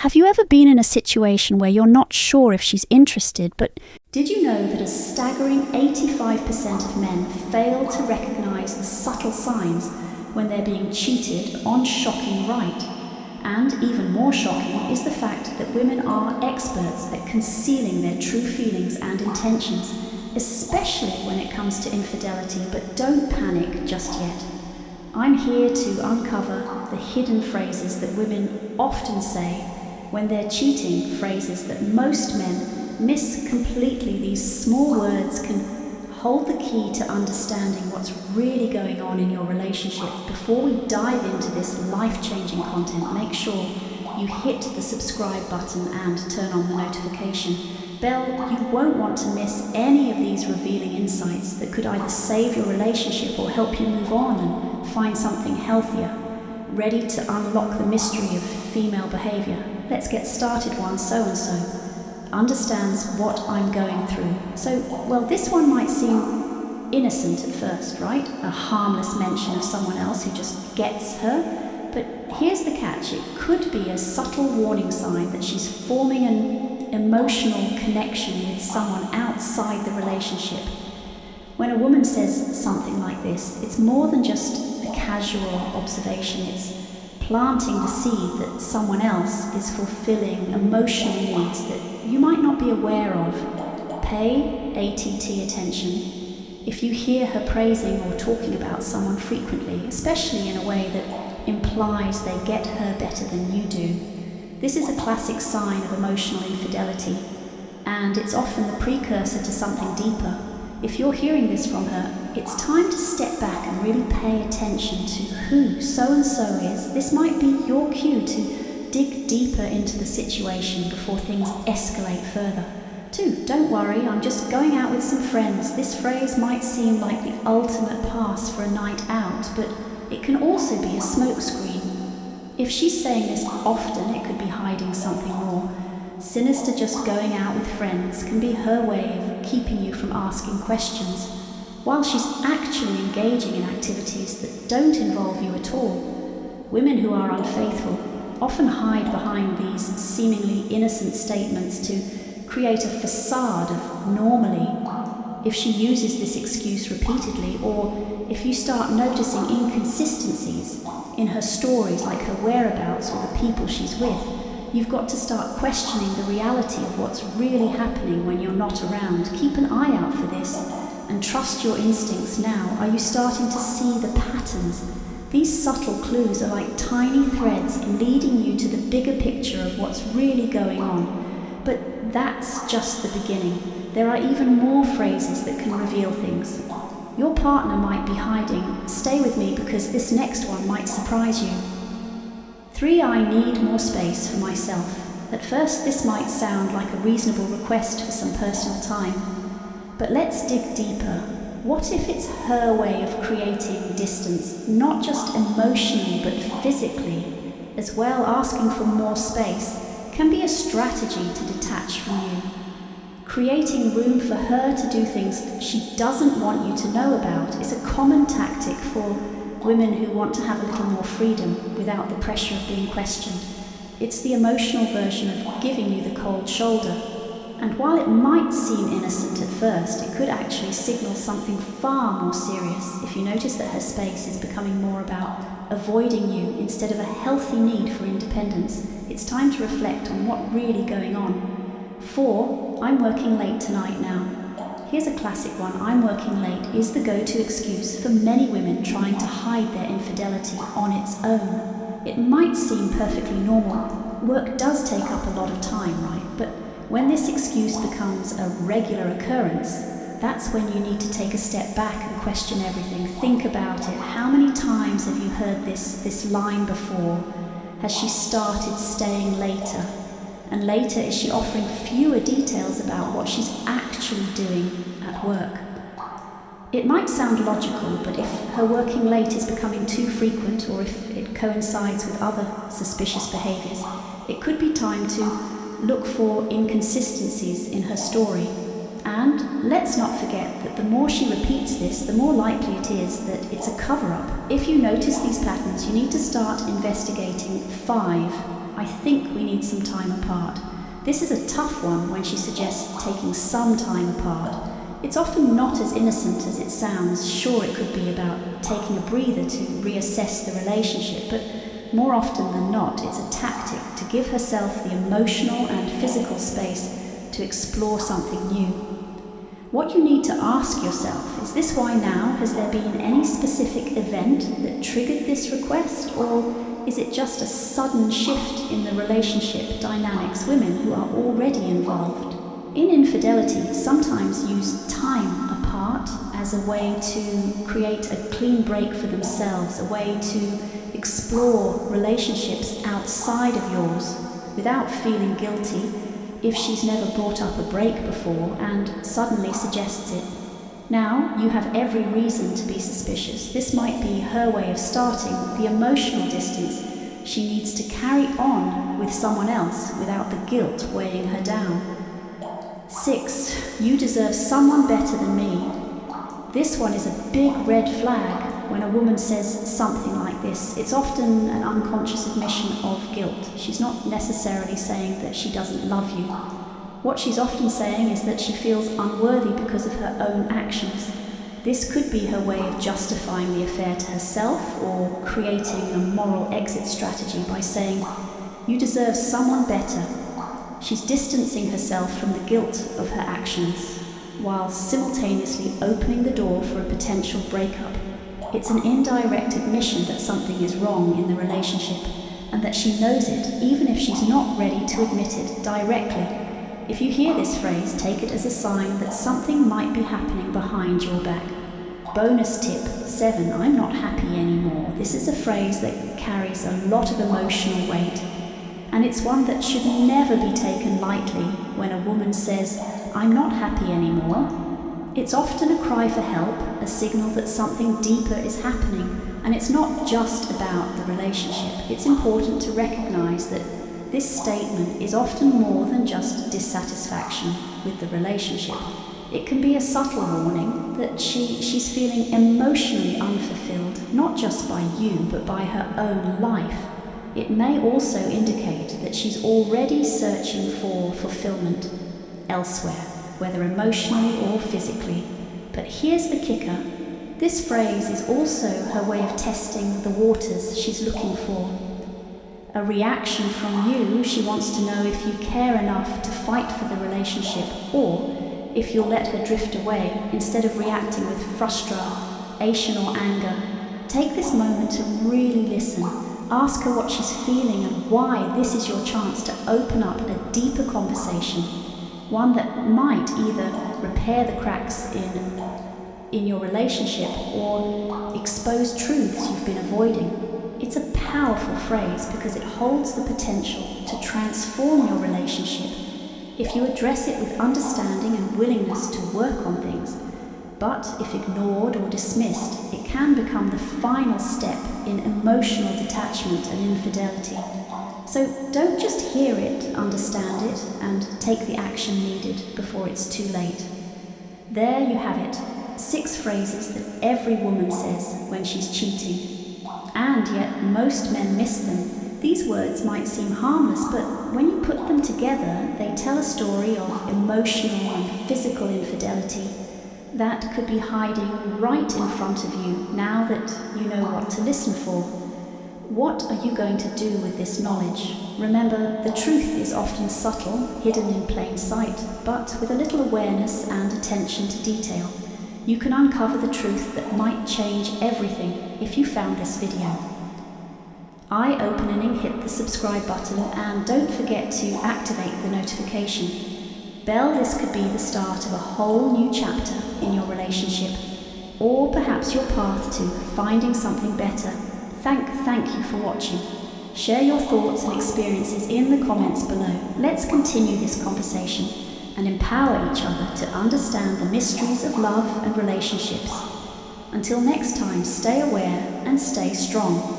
Have you ever been in a situation where you're not sure if she's interested, but did you know that a staggering 85% of men fail to recognise the subtle signs when they're being cheated on shocking right? And even more shocking is the fact that women are experts at concealing their true feelings and intentions, especially when it comes to infidelity, but don't panic just yet. I'm here to uncover the hidden phrases that women often say when they're cheating, phrases that most men miss completely. These small words can hold the key to understanding what's really going on in your relationship. Before we dive into this life-changing content, make sure you hit the subscribe button and turn on the notification bell. You won't want to miss any of these revealing insights that could either save your relationship or help you move on and find something healthier. Ready to unlock the mystery of female behavior? Let's get started. One so-and-so understands what I'm going through. So, well, this one might seem innocent at first, right? A harmless mention of someone else who just gets her. But here's the catch. It could be a subtle warning sign that she's forming an emotional connection with someone outside the relationship. When a woman says something like this, it's more than just a casual observation. It's planting the seed that someone else is fulfilling emotional needs that you might not be aware of. Pay ATT attention. If you hear her praising or talking about someone frequently, especially in a way that implies they get her better than you do, this is a classic sign of emotional infidelity, and it's often the precursor to something deeper. If you're hearing this from her, it's time to step back and really pay attention to who so-and-so is. This might be your cue to dig deeper into the situation before things escalate further. 2, don't worry, I'm just going out with some friends. This phrase might seem like the ultimate pass for a night out, but it can also be a smokescreen. If she's saying this often, it could be hiding something more. Sinister just going out with friends can be her way of keeping you from asking questions, while she's actually engaging in activities that don't involve you at all. Women who are unfaithful often hide behind these seemingly innocent statements to create a facade of normally. If she uses this excuse repeatedly, or if you start noticing inconsistencies in her stories, like her whereabouts or the people she's with, you've got to start questioning the reality of what's really happening when you're not around. Keep an eye out for this and trust your instincts now. Are you starting to see the patterns? These subtle clues are like tiny threads leading you to the bigger picture of what's really going on. But that's just the beginning. There are even more phrases that can reveal things. Your partner might be hiding. Stay with me because this next one might surprise you. 3, I need more space for myself. At first, this might sound like a reasonable request for some personal time. But let's dig deeper. What if it's her way of creating distance, not just emotionally but physically as well? Asking for more space can be a strategy to detach from you. Creating room for her to do things she doesn't want you to know about is a common tactic for women who want to have a little more freedom without the pressure of being questioned. It's the emotional version of giving you the cold shoulder. And while it might seem innocent at first, it could actually signal something far more serious if you notice that her space is becoming more about avoiding you instead of a healthy need for independence. It's time to reflect on what's really going on. 4, I'm working late tonight now. Here's a classic one. I'm working late is the go-to excuse for many women trying to hide their infidelity on its own. It might seem perfectly normal. Work does take up a lot of time, right? But when this excuse becomes a regular occurrence, that's when you need to take a step back and question everything. Think about it. How many times have you heard this line before? Has she started staying later? And later, is she offering fewer details about what she's actually doing at work? It might sound logical, but if her working late is becoming too frequent, or if it coincides with other suspicious behaviors, it could be time to look for inconsistencies in her story. And let's not forget that the more she repeats this, the more likely it is that it's a cover-up. If you notice these patterns, you need to start investigating. 5, I think we need some time apart. This is a tough one when she suggests taking some time apart. It's often not as innocent as it sounds. Sure, it could be about taking a breather to reassess the relationship, but more often than not, it's a tactic to give herself the emotional and physical space to explore something new. What you need to ask yourself, is this why now? Has there been any specific event that triggered this request, or is it just a sudden shift in the relationship dynamics women who are already involved? In infidelity, sometimes use time apart as a way to create a clean break for themselves, a way to explore relationships outside of yours without feeling guilty if she's never brought up a break before and suddenly suggests it. Now you have every reason to be suspicious. This might be her way of starting the emotional distance she needs to carry on with someone else without the guilt weighing her down. 6. You deserve someone better than me. This one is a big red flag when a woman says something like this. It's often an unconscious admission of guilt. She's not necessarily saying that she doesn't love you. What she's often saying is that she feels unworthy because of her own actions. This could be her way of justifying the affair to herself or creating a moral exit strategy by saying, "You deserve someone better." She's distancing herself from the guilt of her actions while simultaneously opening the door for a potential breakup. It's an indirect admission that something is wrong in the relationship and that she knows it, even if she's not ready to admit it directly. If you hear this phrase, take it as a sign that something might be happening behind your back. Bonus tip 7, I'm not happy anymore. This is a phrase that carries a lot of emotional weight, and it's one that should never be taken lightly when a woman says, "I'm not happy anymore." It's often a cry for help, a signal that something deeper is happening, and it's not just about the relationship. It's important to recognize that this statement is often more than just dissatisfaction with the relationship. It can be a subtle warning that she's feeling emotionally unfulfilled, not just by you, but by her own life. It may also indicate that she's already searching for fulfillment elsewhere, whether emotionally or physically. But here's the kicker. This phrase is also her way of testing the waters she's looking for. A reaction from you. She wants to know if you care enough to fight for the relationship, or if you'll let her drift away instead of reacting with frustration or anger. Take this moment to really listen. Ask her what she's feeling and why this is your chance to open up a deeper conversation, one that might either repair the cracks in your relationship or expose truths you've been avoiding. It's a powerful phrase because it holds the potential to transform your relationship if you address it with understanding and willingness to work on things. But if ignored or dismissed, it can become the final step in emotional detachment and infidelity. So don't just hear it, understand it, and take the action needed before it's too late. There you have it, 6 phrases that every woman says when she's cheating. And yet most men miss them. These words might seem harmless, but when you put them together, they tell a story of emotional and physical infidelity that could be hiding right in front of you now that you know what to listen for. What are you going to do with this knowledge? Remember, the truth is often subtle, hidden in plain sight, but with a little awareness and attention to detail, you can uncover the truth that might change everything if you found this video. Eye-opening, hit the subscribe button and don't forget to activate the notification bell. This could be the start of a whole new chapter in your relationship, or perhaps your path to finding something better. Thank you for watching. Share your thoughts and experiences in the comments below. Let's continue this conversation and empower each other to understand the mysteries of love and relationships. Until next time, stay aware and stay strong.